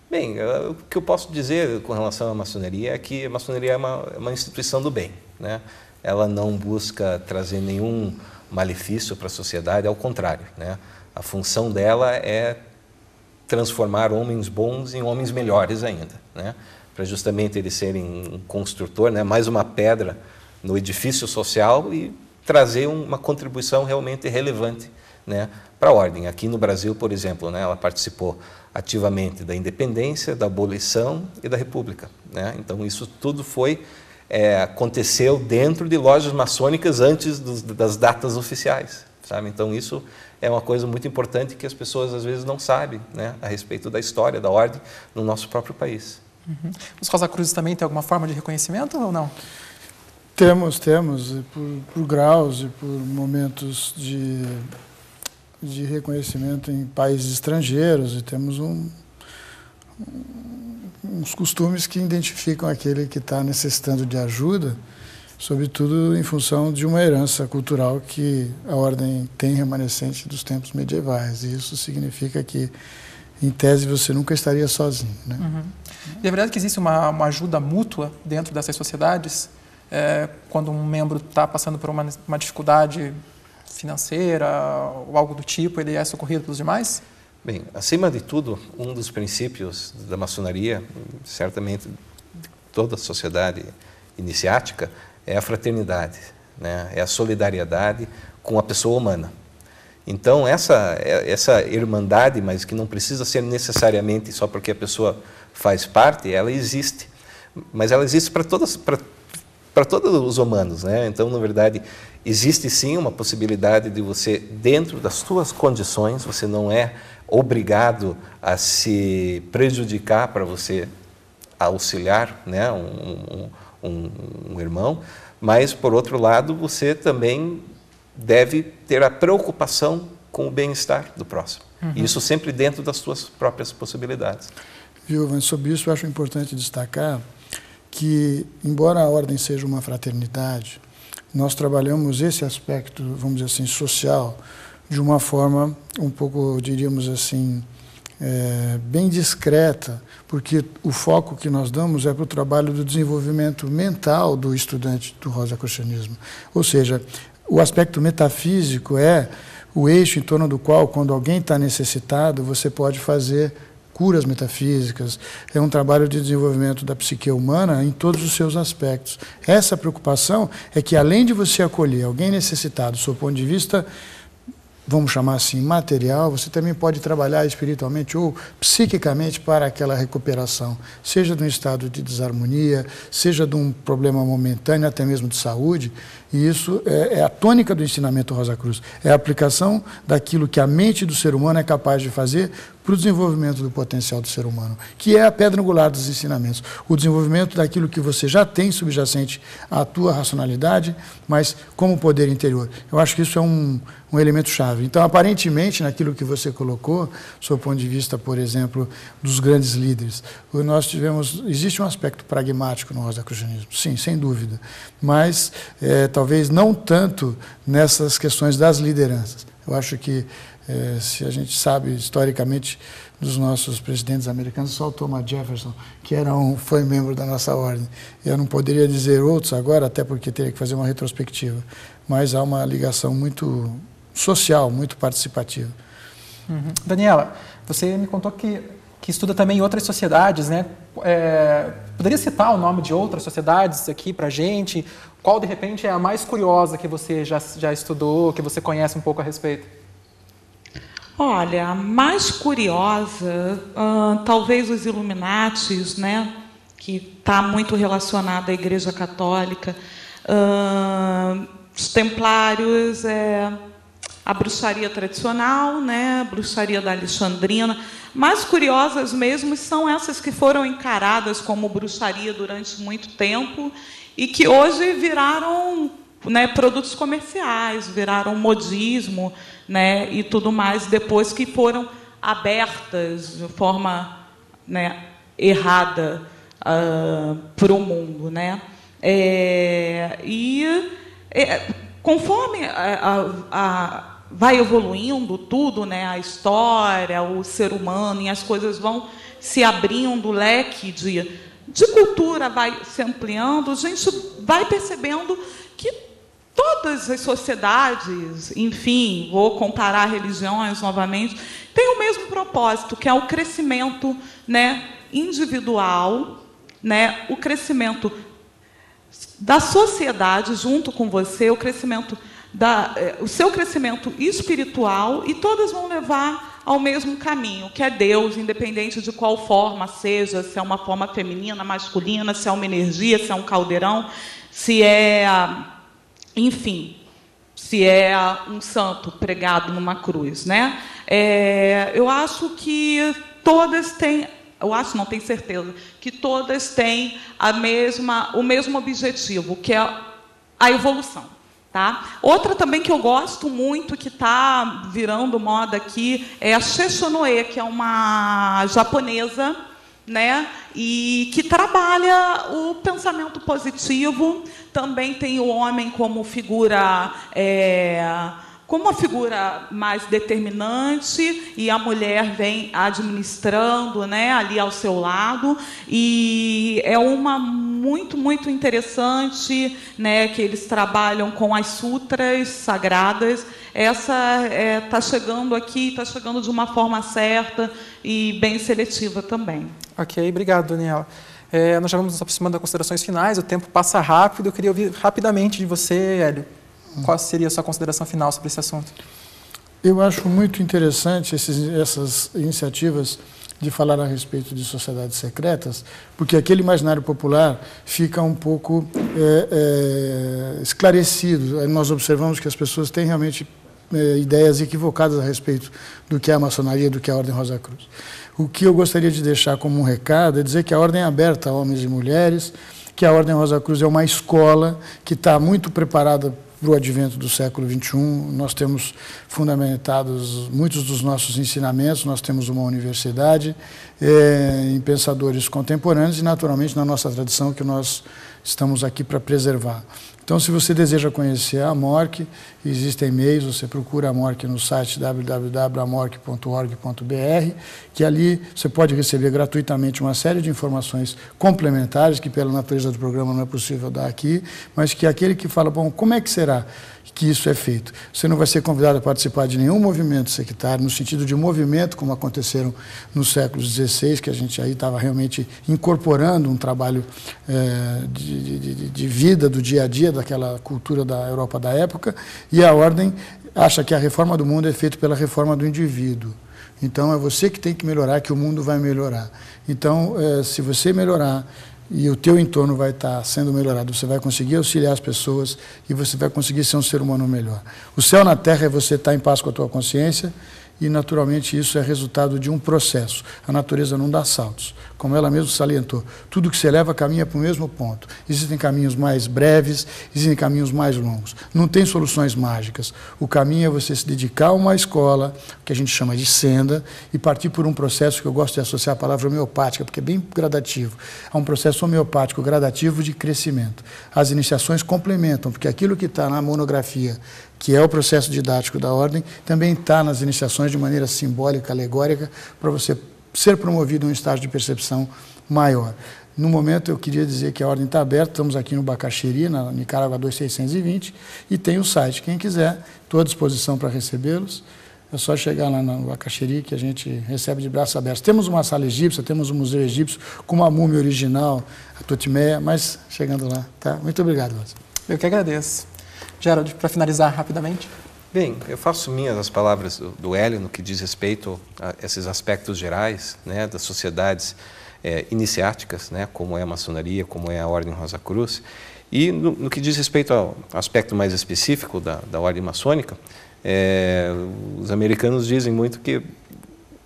Bem, o que eu posso dizer com relação à maçonaria é que a maçonaria é uma instituição do bem, né? Ela não busca trazer nenhum malefício para a sociedade, ao contrário, né? A função dela é transformar homens bons em homens melhores ainda, né? Para justamente eles serem um construtor, né? Mais uma pedra no edifício social e trazer uma contribuição realmente relevante, né, para a ordem. Aqui no Brasil, por exemplo, né, ela participou ativamente da independência, da abolição e da república, né? Então isso tudo aconteceu dentro de lojas maçônicas antes das datas oficiais, sabe? Então isso é uma coisa muito importante que as pessoas às vezes não sabem, né, a respeito da história da ordem no nosso próprio país. Uhum. Os Rosa Cruzes também têm alguma forma de reconhecimento ou não? Temos, por graus e por momentos de reconhecimento em países estrangeiros, e temos uns costumes que identificam aquele que está necessitando de ajuda, sobretudo em função de uma herança cultural que a ordem tem remanescente dos tempos medievais, e isso significa que, em tese, você nunca estaria sozinho, né? Uhum. E é verdade que existe uma ajuda mútua dentro dessas sociedades? Quando um membro está passando por uma dificuldade financeira ou algo do tipo, ele é socorrido pelos demais? Bem, acima de tudo, um dos princípios da maçonaria, certamente de toda a sociedade iniciática, é a fraternidade, né? É a solidariedade com a pessoa humana. Então, essa irmandade, mas que não precisa ser necessariamente só porque a pessoa faz parte, ela existe. Mas ela existe para todos os humanos, né? Então, na verdade, existe sim uma possibilidade de você, dentro das suas condições, você não é obrigado a se prejudicar para você auxiliar, né, um irmão, mas, por outro lado, você também deve ter a preocupação com o bem-estar do próximo. Uhum. Isso sempre dentro das suas próprias possibilidades. Viu, sobre isso eu acho importante destacar que, embora a ordem seja uma fraternidade, nós trabalhamos esse aspecto, vamos dizer assim, social, de uma forma um pouco, diríamos assim, bem discreta, porque o foco que nós damos é para o trabalho do desenvolvimento mental do estudante do rosacrucianismo. Ou seja, o aspecto metafísico é o eixo em torno do qual, quando alguém está necessitado, você pode fazer curas metafísicas. É um trabalho de desenvolvimento da psique humana em todos os seus aspectos. Essa preocupação é que, além de você acolher alguém necessitado, do seu ponto de vista, vamos chamar assim, material, você também pode trabalhar espiritualmente ou psiquicamente para aquela recuperação, seja de um estado de desarmonia, seja de um problema momentâneo, até mesmo de saúde. E isso é a tônica do ensinamento Rosa Cruz. É a aplicação daquilo que a mente do ser humano é capaz de fazer para o desenvolvimento do potencial do ser humano, que é a pedra angular dos ensinamentos. O desenvolvimento daquilo que você já tem subjacente à tua racionalidade, mas como poder interior. Eu acho que isso é um elemento chave. Então, aparentemente, naquilo que você colocou, do seu ponto de vista, por exemplo, dos grandes líderes, existe um aspecto pragmático no rosacrucianismo, sim, sem dúvida, mas talvez não tanto nessas questões das lideranças. Eu acho que, se a gente sabe historicamente dos nossos presidentes americanos, só o Thomas Jefferson, que foi membro da nossa ordem. Eu não poderia dizer outros agora, até porque teria que fazer uma retrospectiva, mas há uma ligação muito social, muito participativa. Uhum. Daniela, você me contou que estuda também em outras sociedades, né? Poderia citar o nome de outras sociedades aqui para a gente? Qual, de repente, é a mais curiosa que você já estudou, que você conhece um pouco a respeito? Olha, a mais curiosa, talvez os Illuminatis, né? Que está muito relacionada à Igreja Católica. os templários, a bruxaria tradicional, né, a bruxaria da Alexandrina. Mais curiosas mesmo são essas que foram encaradas como bruxaria durante muito tempo e que hoje viraram, né, produtos comerciais, viraram modismo, né, e tudo mais, depois que foram abertas de forma, né, errada para o mundo, né? Conforme vai evoluindo tudo, né, a história, o ser humano, e as coisas vão se abrindo, o leque de cultura vai se ampliando, a gente vai percebendo que todas as sociedades, enfim, vou comparar religiões novamente, têm o mesmo propósito, que é o crescimento, né, individual, né, o crescimento da sociedade junto com você, o crescimento o seu crescimento espiritual, e todas vão levar ao mesmo caminho, que é Deus, independente de qual forma seja, se é uma forma feminina, masculina, se é uma energia, se é um caldeirão, se é, enfim, se é um santo pregado numa cruz, né? Eu acho que todas têm, eu acho, não tenho certeza, que todas têm o mesmo objetivo, que é a evolução. Tá? Outra também que eu gosto muito, que está virando moda aqui, é a Sheshonoe, que é uma japonesa, né? E que trabalha o pensamento positivo. Também tem o homem como figura, como uma figura mais determinante, e a mulher vem administrando, né, ali ao seu lado, e é uma muito interessante, né, que eles trabalham com as sutras sagradas. Essa está chegando aqui, está chegando de uma forma certa e bem seletiva também. Ok, obrigado, Daniela. Nós já vamos nos aproximando das considerações finais, o tempo passa rápido, eu queria ouvir rapidamente de você, Hélio. Qual seria a sua consideração final sobre esse assunto? Eu acho muito interessante essas iniciativas de falar a respeito de sociedades secretas, porque aquele imaginário popular fica um pouco esclarecido. Nós observamos que as pessoas têm realmente ideias equivocadas a respeito do que é a maçonaria, do que é a Ordem Rosa Cruz. O que eu gostaria de deixar como um recado é dizer que a Ordem é aberta a homens e mulheres, que a Ordem Rosa Cruz é uma escola que está muito preparada para o advento do século XXI. Nós temos fundamentados muitos dos nossos ensinamentos, nós temos uma universidade em pensadores contemporâneos e, naturalmente, na nossa tradição que nós estamos aqui para preservar. Então, se você deseja conhecer a AMORC, existem meios, você procura a AMORC no site www.amorc.org.br, que ali você pode receber gratuitamente uma série de informações complementares, que pela natureza do programa não é possível dar aqui, mas que aquele que fala, bom, como é que será que isso é feito? Você não vai ser convidado a participar de nenhum movimento sectário, no sentido de movimento, como aconteceram no século XVI, que a gente aí estava realmente incorporando um trabalho de vida, do dia a dia, daquela cultura da Europa da época, e a Ordem acha que a reforma do mundo é feita pela reforma do indivíduo. Então, é você que tem que melhorar, que o mundo vai melhorar. Então, se você melhorar, e o teu entorno vai estar sendo melhorado, você vai conseguir auxiliar as pessoas e você vai conseguir ser um ser humano melhor. O céu na terra é você estar em paz com a tua consciência e, naturalmente, isso é resultado de um processo. A natureza não dá saltos. Como ela mesma salientou, tudo que se eleva caminha para o mesmo ponto. Existem caminhos mais breves, existem caminhos mais longos. Não tem soluções mágicas. O caminho é você se dedicar a uma escola, que a gente chama de senda, e partir por um processo que eu gosto de associar a palavra homeopática, porque é bem gradativo. É um processo homeopático, gradativo de crescimento. As iniciações complementam, porque aquilo que está na monografia, que é o processo didático da Ordem, também está nas iniciações de maneira simbólica, alegórica, para você ser promovido a um estágio de percepção maior. No momento, eu queria dizer que a Ordem está aberta, estamos aqui no Bacaxiri, na Nicarágua 2620, e tem o site. Quem quiser, estou à disposição para recebê-los. É só chegar lá no Bacaxiri que a gente recebe de braços abertos. Temos uma sala egípcia, temos um museu egípcio com uma múmia original, a Totimeia, mas chegando lá, tá? Muito obrigado, Rosa. Eu que agradeço. Gerald, para finalizar rapidamente. Bem, eu faço minhas as palavras do Hélio no que diz respeito a esses aspectos gerais, né, das sociedades. iniciáticas, né, como é a maçonaria, como é a Ordem Rosa Cruz. E no que diz respeito ao aspecto mais específico da Ordem Maçônica, os americanos dizem muito que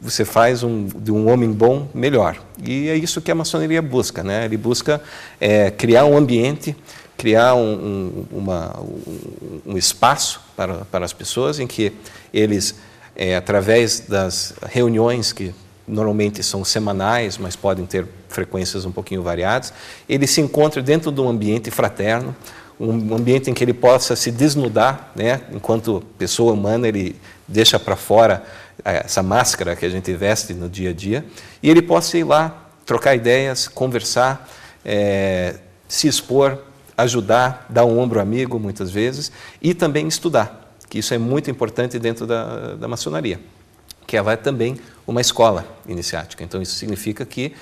você faz de um homem bom melhor. E é isso que a maçonaria busca, né? Ele busca criar um ambiente, criar um espaço para as pessoas em que eles, através das reuniões que normalmente são semanais, mas podem ter frequências um pouquinho variadas, ele se encontra dentro de um ambiente fraterno, um ambiente em que ele possa se desnudar, né? Enquanto pessoa humana, ele deixa para fora essa máscara que a gente veste no dia a dia, e ele possa ir lá, trocar ideias, conversar, se expor, ajudar, dar um ombro amigo muitas vezes, e também estudar, que isso é muito importante dentro da maçonaria, que ela é também uma escola iniciática. Então isso significa que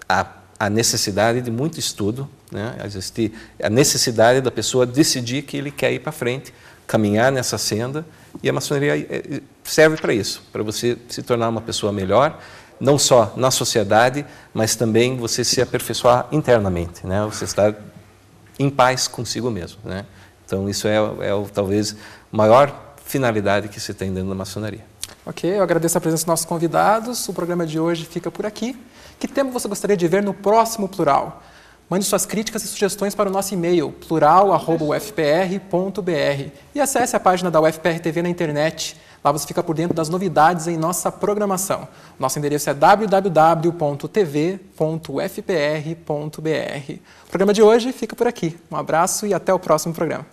a necessidade de muito estudo, né? Existe a necessidade da pessoa decidir que ele quer ir para frente, caminhar nessa senda, e a maçonaria serve para isso, para você se tornar uma pessoa melhor, não só na sociedade, mas também você se aperfeiçoar internamente, né? Você estar em paz consigo mesmo, né? Então isso talvez a maior finalidade que se tem dentro da maçonaria. Ok, eu agradeço a presença dos nossos convidados. O programa de hoje fica por aqui. Que tema você gostaria de ver no próximo Plural? Mande suas críticas e sugestões para o nosso e-mail, plural@ufpr.br, e acesse a página da UFPR TV na internet. Lá você fica por dentro das novidades em nossa programação. Nosso endereço é www.tv.ufpr.br. O programa de hoje fica por aqui. Um abraço e até o próximo programa.